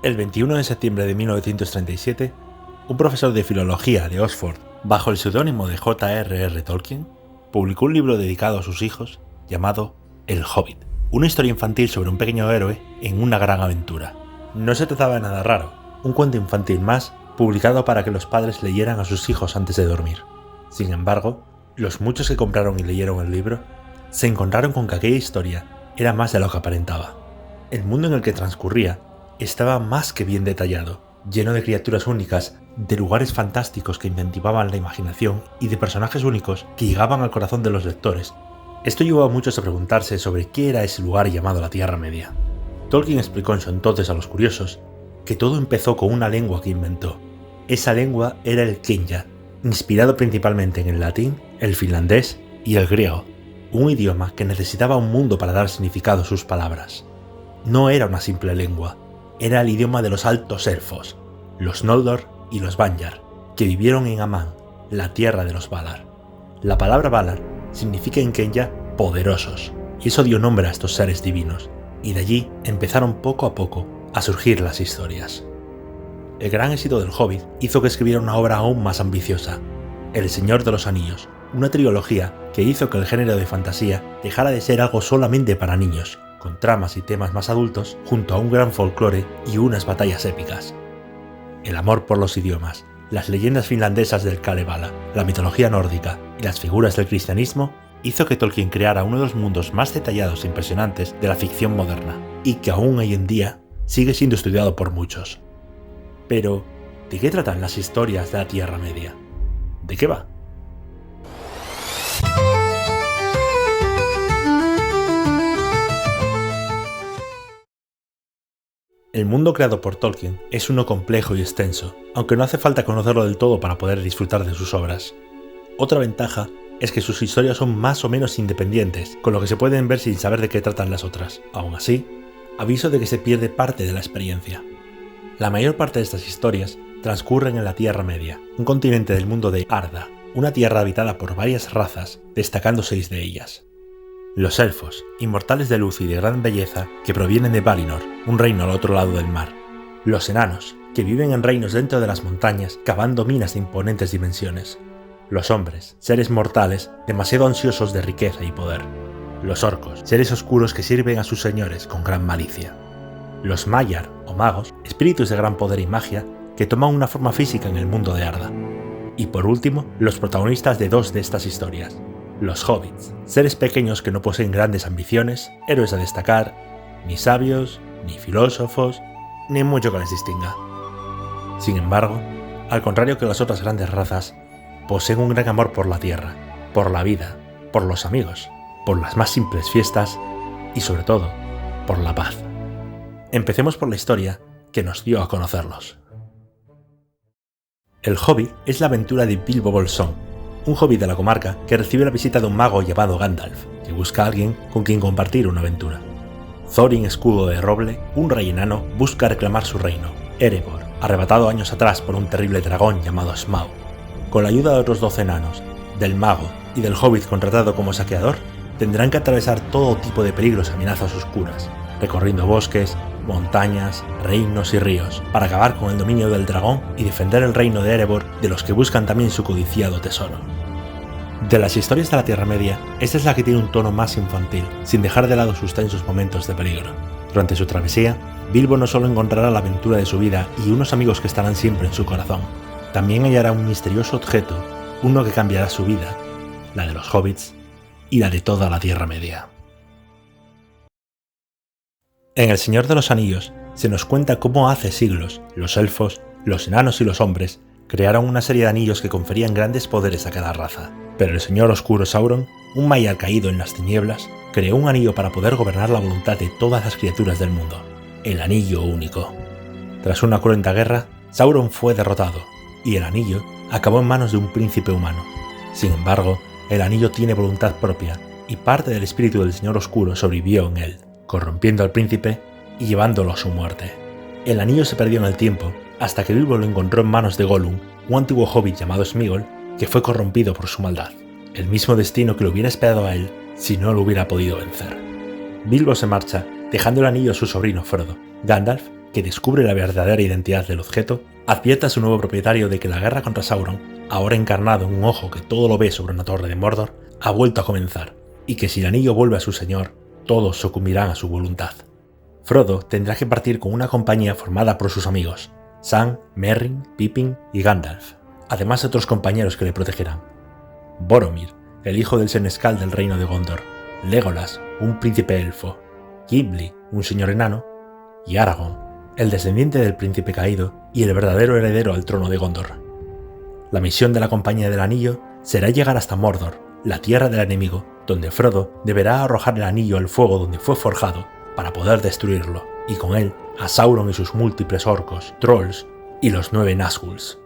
El 21 de septiembre de 1937, un profesor de filología de Oxford, bajo el seudónimo de J.R.R. Tolkien, publicó un libro dedicado a sus hijos llamado El Hobbit, una historia infantil sobre un pequeño héroe en una gran aventura. No se trataba de nada raro, un cuento infantil más publicado para que los padres leyeran a sus hijos antes de dormir. Sin embargo, los muchos que compraron y leyeron el libro se encontraron con que aquella historia era más de lo que aparentaba. El mundo en el que transcurría estaba más que bien detallado, lleno de criaturas únicas, de lugares fantásticos que incentivaban la imaginación y de personajes únicos que llegaban al corazón de los lectores. Esto llevó a muchos a preguntarse sobre qué era ese lugar llamado la Tierra Media. Tolkien explicó en su entonces a los curiosos que todo empezó con una lengua que inventó. Esa lengua era el Quenya, inspirado principalmente en el latín, el finlandés y el griego, un idioma que necesitaba un mundo para dar significado a sus palabras. No era una simple lengua, era el idioma de los altos elfos, los Noldor y los Vanyar, que vivieron en Aman, la tierra de los Valar. La palabra Valar significa en Quenya poderosos, y eso dio nombre a estos seres divinos, y de allí empezaron poco a poco a surgir las historias. El gran éxito del Hobbit hizo que escribiera una obra aún más ambiciosa, El Señor de los Anillos, una trilogía que hizo que el género de fantasía dejara de ser algo solamente para niños, con tramas y temas más adultos, junto a un gran folclore y unas batallas épicas. El amor por los idiomas, las leyendas finlandesas del Kalevala, la mitología nórdica y las figuras del cristianismo hizo que Tolkien creara uno de los mundos más detallados e impresionantes de la ficción moderna, y que aún hoy en día sigue siendo estudiado por muchos. Pero, ¿de qué tratan las historias de la Tierra Media? ¿De qué va? El mundo creado por Tolkien es uno complejo y extenso, aunque no hace falta conocerlo del todo para poder disfrutar de sus obras. Otra ventaja es que sus historias son más o menos independientes, con lo que se pueden ver sin saber de qué tratan las otras. Aún así, aviso de que se pierde parte de la experiencia. La mayor parte de estas historias transcurren en la Tierra Media, un continente del mundo de Arda, una tierra habitada por varias razas, destacando 6 de ellas. Los elfos, inmortales de luz y de gran belleza, que provienen de Valinor, un reino al otro lado del mar. Los enanos, que viven en reinos dentro de las montañas, cavando minas de imponentes dimensiones. Los hombres, seres mortales, demasiado ansiosos de riqueza y poder. Los orcos, seres oscuros que sirven a sus señores con gran malicia. Los Maiar, o magos, espíritus de gran poder y magia, que toman una forma física en el mundo de Arda. Y por último, los protagonistas de 2 de estas historias. Los hobbits, seres pequeños que no poseen grandes ambiciones, héroes a destacar, ni sabios, ni filósofos, ni mucho que les distinga. Sin embargo, al contrario que las otras grandes razas, poseen un gran amor por la tierra, por la vida, por los amigos, por las más simples fiestas y sobre todo, por la paz. Empecemos por la historia que nos dio a conocerlos. El Hobbit es la aventura de Bilbo Bolsón, un hobbit de la comarca que recibe la visita de un mago llamado Gandalf, que busca a alguien con quien compartir una aventura. Thorin Escudo de Roble, un rey enano, busca reclamar su reino, Erebor, arrebatado años atrás por un terrible dragón llamado Smaug. Con la ayuda de otros 12 enanos, del mago y del hobbit contratado como saqueador, tendrán que atravesar todo tipo de peligros y amenazas oscuras, recorriendo bosques, montañas, reinos y ríos, para acabar con el dominio del dragón y defender el reino de Erebor de los que buscan también su codiciado tesoro. De las historias de la Tierra Media, esta es la que tiene un tono más infantil, sin dejar de lado sus tensos momentos de peligro. Durante su travesía, Bilbo no solo encontrará la aventura de su vida y unos amigos que estarán siempre en su corazón, también hallará un misterioso objeto, uno que cambiará su vida, la de los hobbits y la de toda la Tierra Media. En El Señor de los Anillos se nos cuenta cómo hace siglos los elfos, los enanos y los hombres crearon una serie de anillos que conferían grandes poderes a cada raza, pero el señor oscuro Sauron, un Maiar caído en las tinieblas, creó un anillo para poder gobernar la voluntad de todas las criaturas del mundo, el Anillo Único. Tras una cruenta guerra, Sauron fue derrotado, y el anillo acabó en manos de un príncipe humano. Sin embargo, el anillo tiene voluntad propia, y parte del espíritu del señor oscuro sobrevivió en él, corrompiendo al príncipe y llevándolo a su muerte. El anillo se perdió en el tiempo, hasta que Bilbo lo encontró en manos de Gollum, un antiguo hobbit llamado Sméagol, que fue corrompido por su maldad. El mismo destino que lo hubiera esperado a él si no lo hubiera podido vencer. Bilbo se marcha, dejando el anillo a su sobrino Frodo. Gandalf que descubre la verdadera identidad del objeto, advierte a su nuevo propietario de que la guerra contra Sauron, ahora encarnado en un ojo que todo lo ve sobre una torre de Mordor, ha vuelto a comenzar, y que si el anillo vuelve a su señor, todos sucumbirán a su voluntad. Frodo tendrá que partir con una compañía formada por sus amigos, Sam, Merry, Pippin y Gandalf, además de otros compañeros que le protegerán. Boromir, el hijo del senescal del reino de Gondor, Legolas, un príncipe elfo, Gimli, un señor enano, y Aragorn, el descendiente del príncipe caído y el verdadero heredero al trono de Gondor. La misión de la Compañía del Anillo será llegar hasta Mordor, la tierra del enemigo, donde Frodo deberá arrojar el anillo al fuego donde fue forjado para poder destruirlo, y con él a Sauron y sus múltiples orcos, trolls y los 9 Nazguls.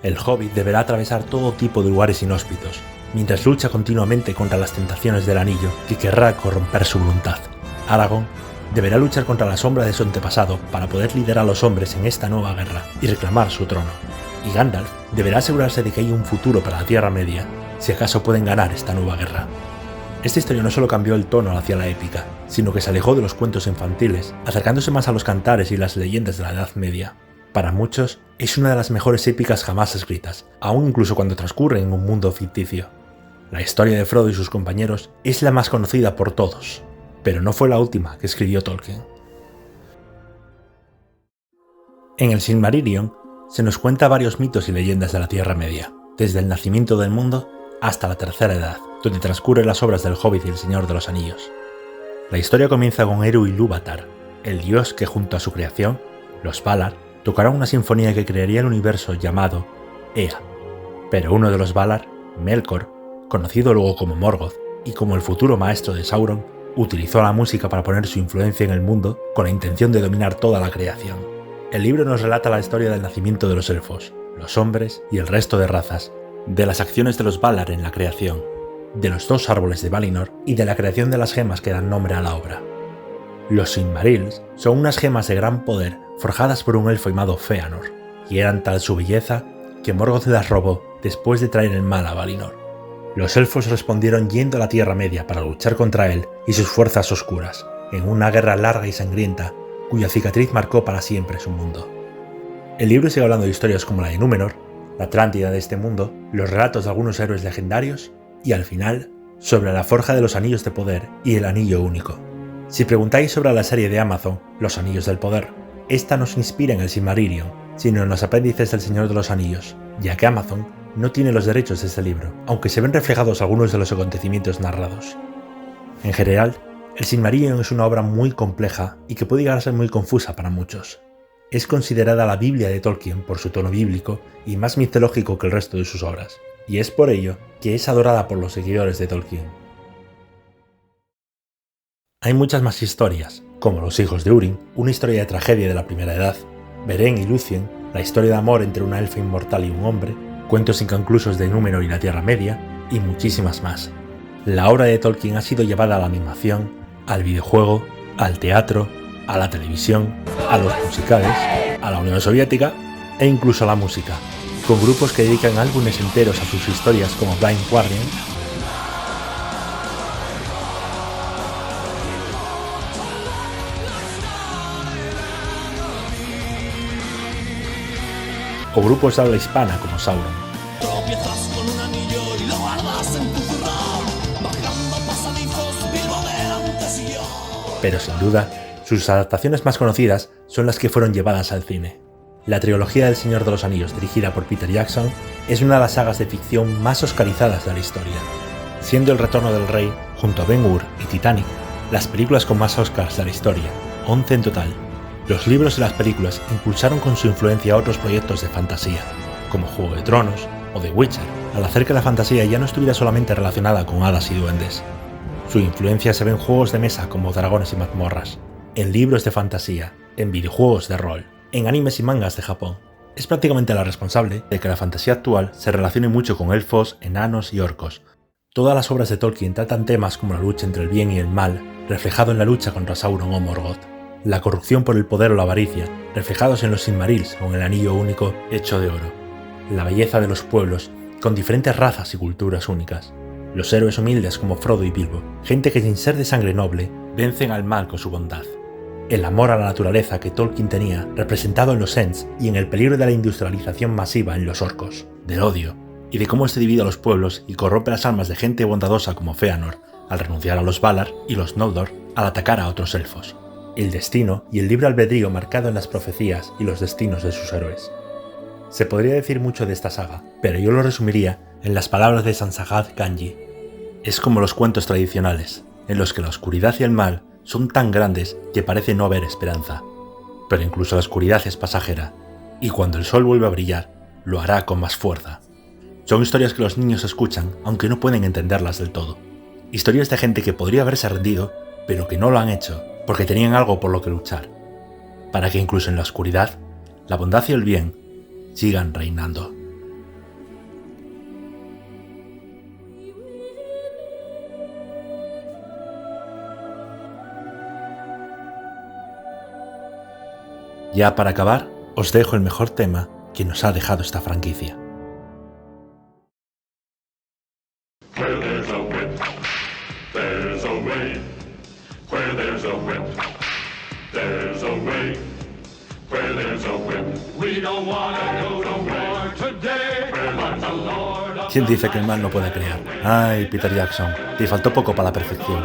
El Hobbit deberá atravesar todo tipo de lugares inhóspitos, mientras lucha continuamente contra las tentaciones del anillo que querrá corromper su voluntad. Aragorn deberá luchar contra la sombra de su antepasado para poder liderar a los hombres en esta nueva guerra y reclamar su trono. Y Gandalf deberá asegurarse de que hay un futuro para la Tierra Media, si acaso pueden ganar esta nueva guerra. Esta historia no solo cambió el tono hacia la épica, sino que se alejó de los cuentos infantiles, acercándose más a los cantares y las leyendas de la Edad Media. Para muchos, es una de las mejores épicas jamás escritas, aun incluso cuando transcurre en un mundo ficticio. La historia de Frodo y sus compañeros es la más conocida por todos, pero no fue la última que escribió Tolkien. En el Silmarillion se nos cuenta varios mitos y leyendas de la Tierra Media, desde el nacimiento del mundo hasta la Tercera Edad, donde transcurren las obras del Hobbit y el Señor de los Anillos. La historia comienza con Eru Ilúvatar, el dios que junto a su creación, los Valar, tocarán una sinfonía que crearía el universo llamado Ea. Pero uno de los Valar, Melkor, conocido luego como Morgoth y como el futuro maestro de Sauron, utilizó la música para poner su influencia en el mundo con la intención de dominar toda la creación. El libro nos relata la historia del nacimiento de los elfos, los hombres y el resto de razas, de las acciones de los Valar en la creación, de los 2 árboles de Valinor y de la creación de las gemas que dan nombre a la obra. Los Silmarils son unas gemas de gran poder forjadas por un elfo llamado Fëanor, y eran tal su belleza que Morgoth las robó después de traer el mal a Valinor. Los elfos respondieron yendo a la Tierra Media para luchar contra él y sus fuerzas oscuras, en una guerra larga y sangrienta, cuya cicatriz marcó para siempre su mundo. El libro sigue hablando de historias como la de Númenor, la Atlántida de este mundo, los relatos de algunos héroes legendarios y, al final, sobre la forja de los anillos de poder y el anillo único. Si preguntáis sobre la serie de Amazon, Los Anillos del Poder, esta no se inspira en el Silmarillion, sino en los apéndices del Señor de los Anillos, ya que Amazon no tiene los derechos de este libro, aunque se ven reflejados algunos de los acontecimientos narrados. En general, el Silmarillion es una obra muy compleja y que puede llegar a ser muy confusa para muchos. Es considerada la Biblia de Tolkien por su tono bíblico y más mitológico que el resto de sus obras, y es por ello que es adorada por los seguidores de Tolkien. Hay muchas más historias, como Los Hijos de Húrin, una historia de tragedia de la Primera Edad, Beren y Lúthien, la historia de amor entre una elfa inmortal y un hombre, cuentos inconclusos de Númenor y la Tierra Media, y muchísimas más. La obra de Tolkien ha sido llevada a la animación, al videojuego, al teatro, a la televisión, a los musicales, a la Unión Soviética e incluso a la música, con grupos que dedican álbumes enteros a sus historias como Blind Guardian, o grupos de habla hispana como Sauron. Tropiezas con un anillo y lo guardas en tu zurrón, bajando pasadizos, Bilbo delante siguió. Pero sin duda, sus adaptaciones más conocidas son las que fueron llevadas al cine. La trilogía del Señor de los Anillos, dirigida por Peter Jackson, es una de las sagas de ficción más oscarizadas de la historia, siendo El Retorno del Rey, junto a Ben-Hur y Titanic, las películas con más Oscars de la historia, 11 en total. Los libros y las películas impulsaron con su influencia otros proyectos de fantasía, como Juego de Tronos o The Witcher, al hacer que la fantasía ya no estuviera solamente relacionada con hadas y duendes. Su influencia se ve en juegos de mesa como Dragones y Mazmorras, en libros de fantasía, en videojuegos de rol, en animes y mangas de Japón. Es prácticamente la responsable de que la fantasía actual se relacione mucho con elfos, enanos y orcos. Todas las obras de Tolkien tratan temas como la lucha entre el bien y el mal, reflejado en la lucha contra Sauron o Morgoth, la corrupción por el poder o la avaricia, reflejados en los Silmarils o en el anillo único hecho de oro, la belleza de los pueblos, con diferentes razas y culturas únicas, los héroes humildes como Frodo y Bilbo, gente que sin ser de sangre noble, vencen al mal con su bondad, el amor a la naturaleza que Tolkien tenía representado en los Ents y en el peligro de la industrialización masiva en los orcos, del odio, y de cómo este divide a los pueblos y corrompe las almas de gente bondadosa como Fëanor, al renunciar a los Valar y los Noldor al atacar a otros elfos, el destino y el libre albedrío marcado en las profecías y los destinos de sus héroes. Se podría decir mucho de esta saga, pero yo lo resumiría en las palabras de Sansagad Ganji. Es como los cuentos tradicionales, en los que la oscuridad y el mal son tan grandes que parece no haber esperanza. Pero incluso la oscuridad es pasajera, y cuando el sol vuelva a brillar, lo hará con más fuerza. Son historias que los niños escuchan, aunque no pueden entenderlas del todo. Historias de gente que podría haberse rendido, pero que no lo han hecho, porque tenían algo por lo que luchar. Para que incluso en la oscuridad, la bondad y el bien sigan reinando. Ya para acabar, os dejo el mejor tema que nos ha dejado esta franquicia. Where there's a wind, there's a way. Where there's a wind, there's a way. Where there's a wind, we don't wanna go to war today. But the Lord of ¿Quién dice que el mal no puede crear? Ay, Peter Jackson, te faltó poco para la perfección.